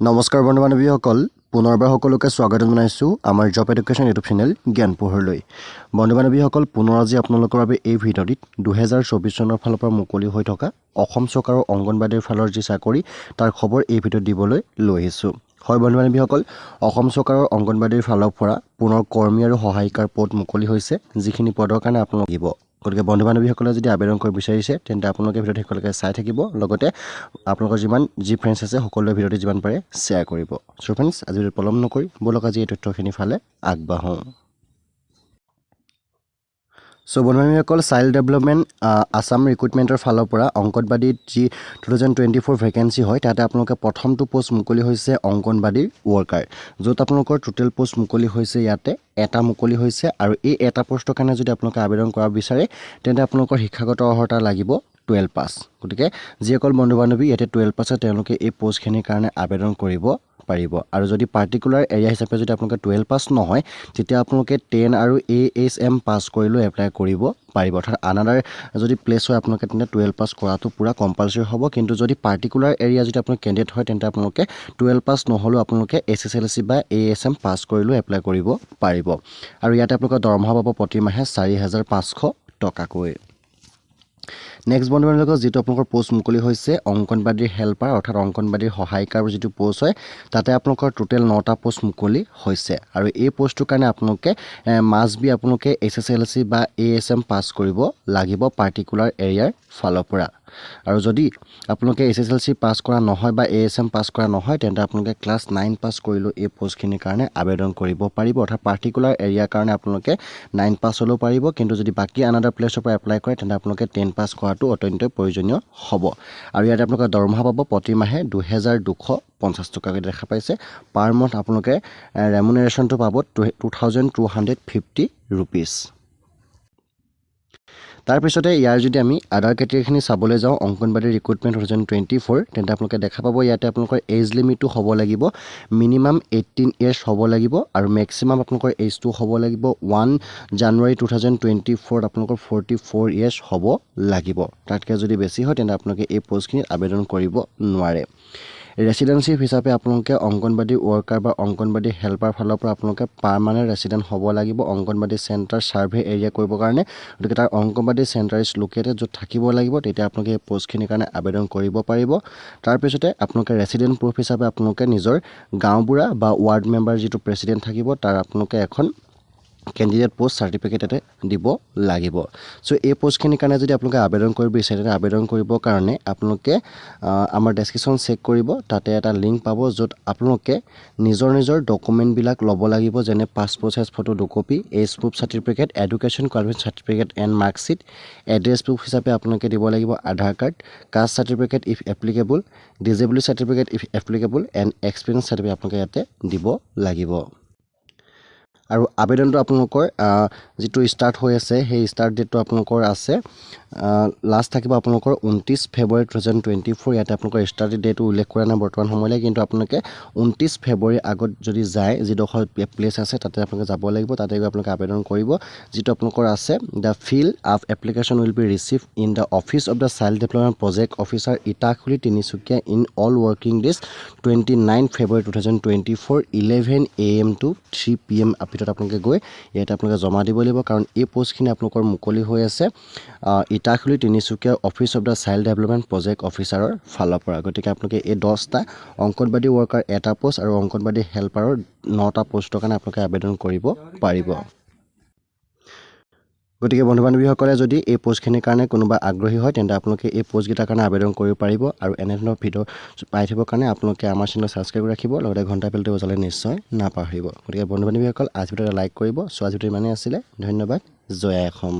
নমস্কাৰ বন্ধু বান্ধৱীসকল পুনৰবাৰ সকলোকে স্বাগত জনাইছোঁ আমাৰ জব এডুকেশ্যন ইউটিউব চেনেল জ্ঞান পোহৰলৈ বন্ধু বান্ধৱীসকল পুনৰ আজি আপোনালোকৰ বাবে এই ভিডিঅ'টিত 2024 চনৰ ফালৰ পৰা মুকলি হৈ থকা অসম চৰকাৰৰ অংগনবাড়ীৰ ফালৰ যি চাকৰি তাৰ খবৰ এই ভিডিঅ'ত দিবলৈ লৈ আহিছোঁ হয় বন্ধু বান্ধৱীসকল অসম চৰকাৰৰ অংগনবাড়ীৰ ফালৰ পৰা পুনৰ কৰ্মী আৰু সহায়িকাৰ পদ মুকলি হৈছে যিখিনি পদৰ কাৰণে আপোনালোক দিব গতিকে বন্ধু বান্ধৱীসকলে যদি আবেদন কৰিব বিচাৰিছে তেন্তে আপোনালোকে ভিডিঅ'টো শেষলৈকে চাই থাকিব লগতে আপোনালোকৰ যিমান ফ্ৰেণ্ডছ আছে সকলোৱে ভিডিঅ'টো যিমান পাৰে শ্বেয়াৰ কৰিব সো ফ্ৰেণ্ডছ আজি পলম নকৰি বলক আজি এই তথ্যখিনি ফালে আগবাঢ়োঁ সো বন্ধু বান্ধৱীসকল চাইল্ড ডেভেলপমেণ্ট আসাম ৰিক্ৰুটমেণ্টৰ ফালৰ পৰা অংগনবাড়ীত যি 2024 ভেকেঞ্চি হয় তাতে আপোনালোকে প্ৰথমটো পোষ্ট মুকলি হৈছে অংগনবাড়ীৰ ৱৰ্কাৰ য'ত আপোনালোকৰ টোটেল পোষ্ট মুকলি হৈছে ইয়াতে এটা মুকলি হৈছে আৰু এই এটা পোষ্টৰ কাৰণে যদি আপোনালোকে আবেদন কৰিব বিচাৰে তেন্তে আপোনালোকৰ শিক্ষাগত অৰ্হতা লাগিব 12 পাছ গতিকে যিসকল বন্ধু বান্ধৱী ইয়াতে 12 পাছ তেওঁলোকে এই পোষ্টখিনিৰ কাৰণে আবেদন কৰিব পাৰিব আৰু যদি পাৰ্টিকুলাৰ এৰিয়া হিচাপে যদি আপোনালোকে 12 পাছ নহয় তেতিয়া আপোনালোকে 10 আৰু AHM পাছ কৰিলেও এপ্লাই কৰিব পাৰিব অৰ্থাৎ আনাদাৰ যদি প্লেছ হয় আপোনালোকে তেন্তে 12 পাছ কৰাটো পুৰা কম্পালসৰি হ'ব কিন্তু যদি পাৰ্টিকুলাৰ এৰিয়া যদি আপোনালোক কেণ্ডিডেট হয় তেন্তে আপোনালোকে 12 পাছ নহ'লেও আপোনালোকে SSLC বা AHM পাছ কৰিলেও এপ্লাই কৰিব পাৰিব আৰু ইয়াতে আপোনালোকৰ দৰমহা পাব প্ৰতি মাহে 4500 টকাকৈ নেক্সট বন্ধু বান্ধৱীসকল যিটো আপোনালোকৰ পোষ্ট মুকলি হৈছে অংগনবাড়ীৰ হেল্পাৰ অৰ্থাৎ অংগনবাড়ীৰ সহায়িকাৰ যিটো পোষ্ট হয় তাতে আপোনালোকৰ টোটেল 9টা পোষ্ট মুকলি হৈছে আৰু এই পোষ্টটোৰ কাৰণে আপোনালোকে মাষ্ট বি আপোনালোকে SSLC বা AHM পাছ কৰিব লাগিব পাৰ্টিকুলাৰ এৰিয়াৰ ফালৰ পৰা আৰু যদি আপোনালোকে SSLC পাছ কৰা নহয় বা AHM পাছ কৰা নহয় তেন্তে আপোনালোকে ক্লাছ 9 পাছ কৰিলেও এই পোষ্টখিনিৰ কাৰণে আবেদন কৰিব পাৰিব অৰ্থাৎ পাৰ্টিকুলাৰ এৰিয়াৰ কাৰণে আপোনালোকে 9 পাছ হ'লেও পাৰিব কিন্তু যদি বাকী আনাদাৰ প্লেছৰ পৰা এপ্লাই কৰে তেন্তে আপোনালোকে 10 পাছ কৰাটো অত্যন্ত প্ৰয়োজনীয় হ'ব আৰু ইয়াতে আপোনালোকে দৰমহা পাব প্ৰতি মাহে 2250 টকাকৈ দেখা পাইছে পাৰ মান্থ আপোনালোকে ৰেমুনেৰেশ্যনটো পাব 2250 ৰুপিজ তাৰপিছতে ইয়াৰ যদি আমি আদাৰ কেটেগৰীখিনি চাবলৈ যাওঁ অংগনবাড়ী ৰিক্ৰুটমেণ্ট 2024 তেন্তে আপোনালোকে দেখা পাব ইয়াতে আপোনালোকৰ এজ লিমিটটো হ'ব লাগিব মিনিমাম 18 ইয়াৰ্ছ হ'ব লাগিব আৰু মেক্সিমাম আপোনালোকৰ এজটো হ'ব লাগিব 1 জানুৱাৰী 2024 আপোনালোকৰ 44 ইয়াৰ্ছ হ'ব লাগিব তাতকৈ যদি বেছি হয় তেন্তে আপোনালোকে এই পোষ্টখিনিত আবেদন কৰিব নোৱাৰে ৰেচিডেন্সিপ হিচাপে আপোনালোকে অংগনবাড়ী ৱৰ্কাৰ বা অংগনবাড়ী হেল্পাৰ ফালৰ পৰা আপোনালোকে পাৰ্মানেণ্ট ৰেচিডেণ্ট হ'ব লাগিব অংগনবাড়ী চেণ্টাৰ ছাৰ্ভে এৰিয়া কৰিবৰ কাৰণে গতিকে তাৰ অংগনবাড়ী চেণ্টাৰ ইজ লোকেটেড য'ত থাকিব লাগিব তেতিয়া আপোনালোকে এই পোষ্টখিনিৰ কাৰণে আবেদন কৰিব পাৰিব তাৰপিছতে আপোনালোকে ৰেচিডেণ্ট প্ৰুফ হিচাপে আপোনালোকে নিজৰ গাঁওবুঢ়া বা ৱাৰ্ড মেম্বাৰ যিটো প্ৰেচিডেণ্ট থাকিব তাৰ আপোনালোকে এখন কেণ্ডিডেট পোষ্ট চাৰ্টিফিকেট এটা দিব লাগিব সো এই পোষ্টখিনিৰ কাৰণে যদি আপোনালোকে আবেদন কৰিব বিচাৰে তেন্তে আবেদন কৰিবৰ কাৰণে আপোনালোকে আমাৰ ডেছক্ৰিপশ্যন চেক কৰিব তাতে এটা লিংক পাব য'ত আপোনালোকে নিজৰ ডকুমেণ্টবিলাক ল'ব লাগিব যেনে passport size photo 2 copy age proof certificate education qualification certificate and marksheet address proof হিচাপে আপোনালোকে দিব লাগিব Aadhaar card caste certificate if applicable disability certificate if applicable and experience certificate আপোনালোকে ইয়াতে দিব লাগিব আৰু আবেদনটো আপোনালোকৰ যিটো ষ্টাৰ্ট হৈ আছে সেই ষ্টাৰ্ট ডেটটো আপোনালোকৰ আছে লাষ্ট থাকিব আপোনালোকৰ 29 ফেব্ৰুৱাৰী 2024 ইয়াতে আপোনালোকৰ ষ্টাৰ্ট ডেটটো উল্লেখ কৰা নাই বৰ্তমান সময়লৈ কিন্তু আপোনালোকে 29 ফেব্ৰুৱাৰী আগত যদি যায় যিডোখৰ প্লেচ আছে তাতে আপোনালোকে যাব লাগিব তাতে গৈ আপোনালোকে আবেদন কৰিব যিটো আপোনালোকৰ আছে the file of application will be received in the office of the child development project officer Itakhuli Tinsukia in all working days 29 February 2024 11 AM to 3 PM ভিতৰত আপোনালোকে গৈ ইয়াতে আপোনালোকে জমা দিব লাগিব কাৰণ এই পোষ্টখিনি আপোনালোকৰ মুকলি হৈ আছে Itakhuli Tinsukia office of the child development project অফিচাৰৰ ফালৰ পৰা গতিকে আপোনালোকে এই 10টা অংগনবাড়ী ৱৰ্কাৰ এটা পোষ্ট আৰু অংগনবাড়ী হেল্পাৰৰ 9টা পোষ্টৰ কাৰণে আপোনালোকে আবেদন কৰিব পাৰিব গতিকে বন্ধু বান্ধৱীসকলে যদি এই পোষ্টখিনিৰ কাৰণে কোনোবা আগ্ৰহী হয় তেন্তে আপোনালোকে এই পোষ্টকেইটাৰ কাৰণে আবেদন কৰিব পাৰিব আৰু এনেধৰণৰ ভিডিঅ' পাই থাকিবৰ কাৰণে আপোনালোকে আমাৰ চেনেল ছাবস্ক্ৰাইব কৰি ৰাখিব লগতে ঘণ্টা বেলটো বজালে নিশ্চয় নাপাহৰিব গতিকে বন্ধু বান্ধৱীসকল আজি ভিডিঅ'টো লাইক কৰিব চ' আজি ভিডিঅ' ইমানেই আছিলে ধন্যবাদ জয় অসম